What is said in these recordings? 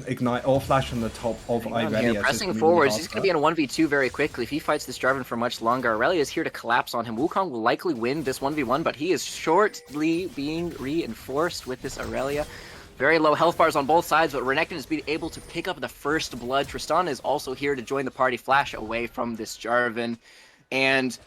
ignite or flash on the top of Irelia. Pressing forwards, he's going to be in a 1v2 very quickly. If he fights this Jarvan for much longer, Irelia is here to collapse on him. Wukong will likely win this 1v1, but he is shortly being reinforced with this Irelia. Very low health bars on both sides, but Renekton is being able to pick up the first blood. Tristana is also here to join the party, flash away from this Jarvan. And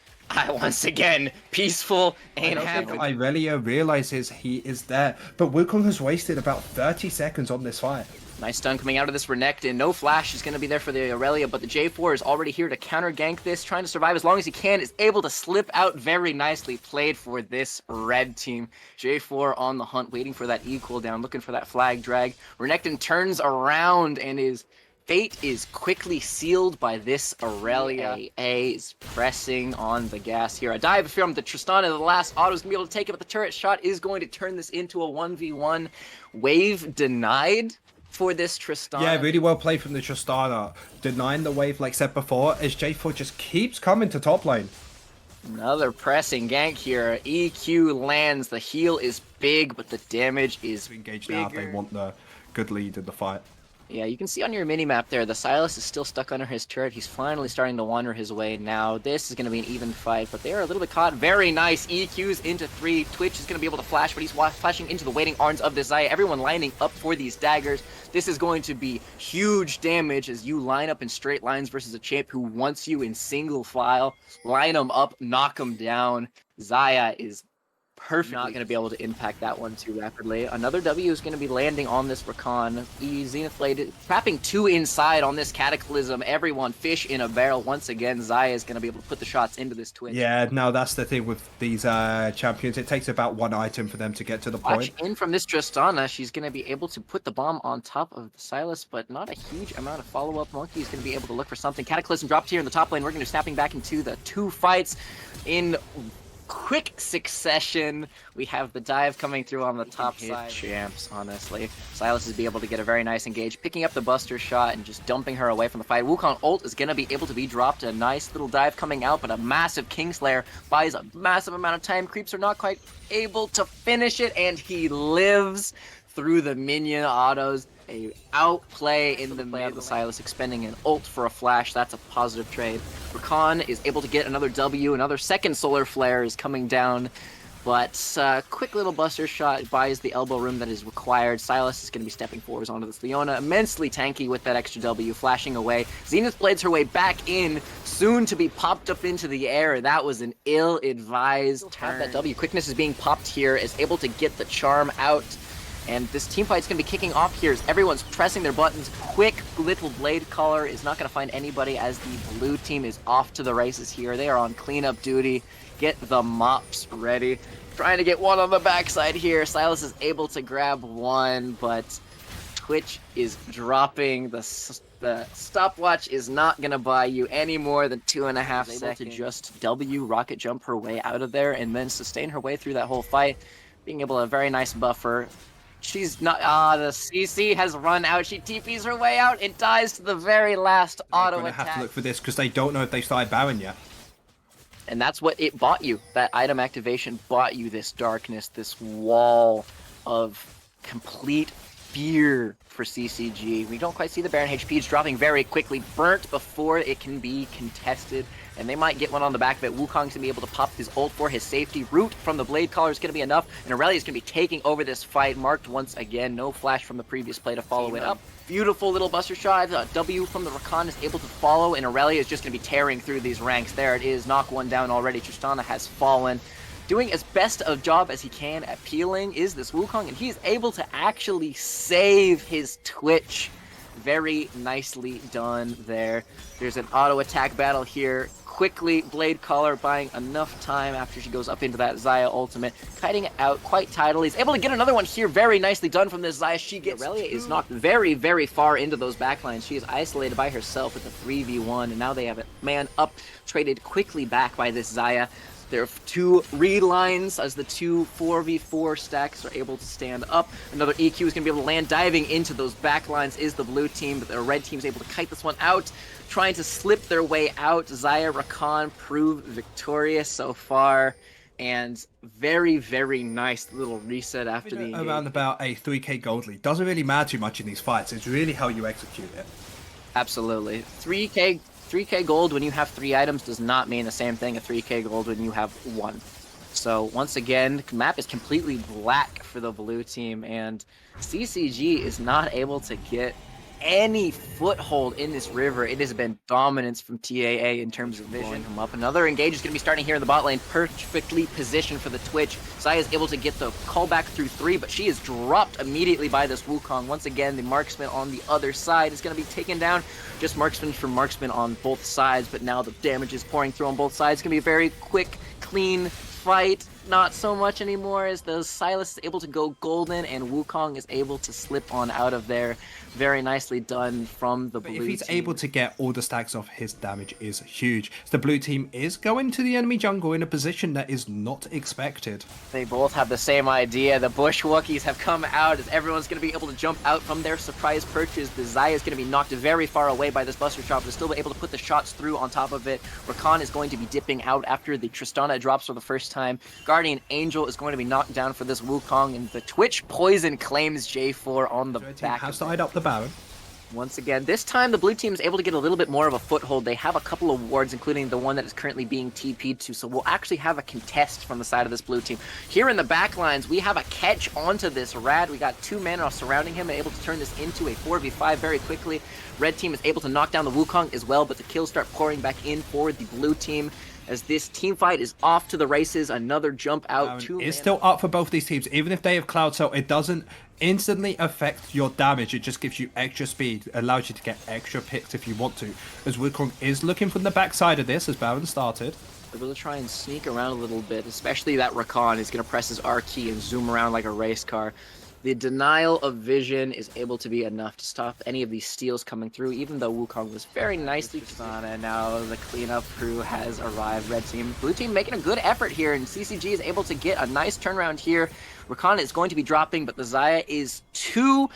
once again, peaceful and happy. Irelia realizes he is there, but Wukong has wasted about 30 seconds on this fight. Nice stun coming out of this Renekton. No flash is going to be there for the Irelia, but the J4 is already here to counter gank this, trying to survive as long as he can, is able to slip out very nicely. Played for this red team. J4 on the hunt, waiting for that E cooldown, looking for that flag drag. Renekton turns around and his fate is quickly sealed by this Irelia. TAA is pressing on the gas here. A dive from the Tristana, the last auto is going to be able to take it, but the turret shot is going to turn this into a 1v1. Wave denied for this Tristana. Yeah, really well played from the Tristana. Denying the wave, like said before, as J4 just keeps coming to top lane. Another pressing gank here. EQ lands. The heal is big, but the damage is engaged bigger. now. They want the good lead in the fight. Yeah, you can see on your minimap there, the Sylas is still stuck under his turret. He's finally starting to wander his way now. This is going to be an even fight, but they are a little bit caught. Very nice EQs into 3. Twitch is going to be able to flash, but he's flashing into the waiting arms of this Xayah. Everyone lining up for these daggers. This is going to be huge damage as you line up in straight lines versus a champ who wants you in single file. Line them up, knock them down. Xayah is perfectly not going to be able to impact that one too rapidly. Another W is going to be landing on this Rakan. Zenith Blade trapping 2 inside on this Cataclysm. Everyone fish in a barrel once again. Xayah is going to be able to put the shots into this Twitch. Yeah, no, that's the thing with these champions. It takes about 1 item for them to get to the point. Watch in from this Tristana. She's going to be able to put the bomb on top of the Sylas, but not a huge amount of follow-up. Monkey is going to be able to look for something. Cataclysm dropped here in the top lane. We're going to be snapping back into the 2 fights in quick succession. We have the dive coming through on the top side. Champs, honestly. Sylas is be able to get a very nice engage, picking up the buster shot and just dumping her away from the fight. Wukong ult is going to be able to be dropped. A nice little dive coming out, but a massive Kingslayer buys a massive amount of time. Creeps are not quite able to finish it, and he lives through the minion autos. A outplay in the middle. The Sylas expending an ult for a flash. That's a positive trade. Rakan is able to get another W. Another second solar flare is coming down. But quick little buster shot buys the elbow room that is required. Sylas is going to be stepping forwards onto this Leona. Immensely tanky with that extra W, flashing away. Zenith blades her way back in, soon to be popped up into the air. That was an ill-advised turn. That W. Quickness is being popped here, is able to get the charm out. And this team fight's going to be kicking off here as everyone's pressing their buttons. Quick little blade caller is not going to find anybody as the blue team is off to the races here. They are on cleanup duty. Get the mops ready. Trying to get one on the backside here. Sylas is able to grab one, but Twitch is dropping. The stopwatch is not going to buy you any more than 2.5 seconds. Able to just W rocket jump her way out of there and then sustain her way through that whole fight. Being able to a very nice buffer. She's not, the CC has run out. She TPs her way out and dies to the very last auto attack. Have to look for this because they don't know if they started Baron yet. And that's what it bought you. That item activation bought you this darkness, this wall of complete fear for CCG. We don't quite see the Baron HP. It's dropping very quickly, burnt before it can be contested. And they might get one on the back of it. Wukong's going to be able to pop his ult for his safety. Root from the Blade Caller is going to be enough. And Irelia is going to be taking over this fight. Marked once again. No flash from the previous play to follow it up. Beautiful little buster shot. W from the Rakan is able to follow. And Irelia is just going to be tearing through these ranks. There it is. Knock one down already. Tristana has fallen. Doing as best a job as he can at peeling is this Wukong. And he is able to actually save his Twitch. Very nicely done there. There's an auto attack battle here. Quickly, Blade Caller buying enough time after she goes up into that Xayah ultimate. Kiting it out quite tidily. He's able to get another one here. Very nicely done from this Xayah. She gets... Irelia is knocked very, very far into those backlines. She is isolated by herself with a 3v1. And now they have it man up, traded quickly back by this Xayah. There are 2 read lines as the 2 4v4 stacks are able to stand up. Another EQ is going to be able to land. Diving into those back lines is the blue team, but the red team is able to kite this one out. Trying to slip their way out. Xayah, Rakan prove victorious so far. and very, very nice little reset after the engage. Around about a 3k gold lead doesn't really matter too much in these fights. It's really how you execute it. Absolutely. 3k gold when you have 3 items does not mean the same thing as 3k gold when you have 1. So once again, the map is completely black for the blue team, and CCG is not able to get any foothold in this river. It has been dominance from TAA in terms of vision. Come up. Another engage is going to be starting here in the bot lane, perfectly positioned for the Twitch. Xayah is able to get the callback through 3, but she is dropped immediately by this Wukong. Once again, the Marksman on the other side is going to be taken down. Just Marksman for Marksman on both sides, but now the damage is pouring through on both sides. It's going to be a very quick, clean fight. Not so much anymore as the Sylas is able to go golden and Wukong is able to slip on out of there. Very nicely done from the blue team. If he's able to get all the stacks off, his damage is huge. So the blue team is going to the enemy jungle in a position that is not expected. They both have the same idea. The Bush Wookiees have come out as everyone's going to be able to jump out from their surprise perches. The Xayah is going to be knocked very far away by this Buster Chop, but still able to put the shots through on top of it. Rakan is going to be dipping out after the Tristana drops for the first time. Guardian Angel is going to be knocked down for this Wukong, and the Twitch Poison claims J4 on the back. Has tied up the Baron. Once again, this time the blue team is able to get a little bit more of a foothold. They have a couple of wards, including the one that is currently being TP'd to, so we'll actually have a contest from the side of this blue team. Here in the back lines, we have a catch onto this Rad. We got 2 men surrounding him, able to turn this into a 4v5 very quickly. Red team is able to knock down the Wukong as well, but the kills start pouring back in for the blue team. As this team fight is off to the races, another jump out. It's still up for both these teams. Even if they have Cloud Cell, it doesn't instantly affect your damage. It just gives you extra speed, allows you to get extra picks if you want to. As Wukong is looking from the backside of this, as Baron started. They're going to try and sneak around a little bit, especially that Rakan is going to press his R key and zoom around like a race car. The denial of vision is able to be enough to stop any of these steals coming through, even though Wukong was very nicely done. And now the cleanup crew has arrived. Red team, blue team making a good effort here, and CCG is able to get a nice turnaround here. Rakan is going to be dropping, but the Xayah is 2.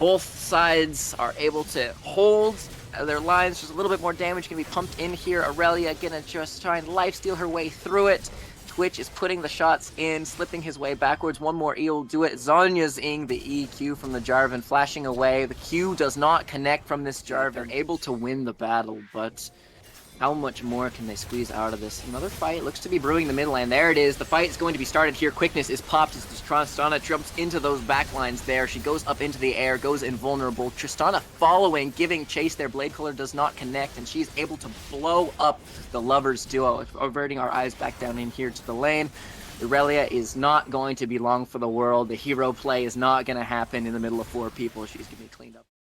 Both sides are able to hold their lines. Just a little bit more damage can be pumped in here. Irelia gonna just try and lifesteal her way through it. Twitch is putting the shots in, slipping his way backwards. One more E will do it. Zonya's ing the EQ from the Jarvan, flashing away. The Q does not connect from this Jarvan. They're able to win the battle, but how much more can they squeeze out of this? Another fight looks to be brewing the mid lane. There it is. The fight is going to be started here. Quickness is popped as Tristana jumps into those backlines there. She goes up into the air, goes invulnerable. Tristana following, giving chase there. Blade Color does not connect, and she's able to blow up the lovers duo, averting our eyes back down in here to the lane. Irelia is not going to be long for the world. The hero play is not going to happen in the middle of 4 people. She's going to be cleaned up.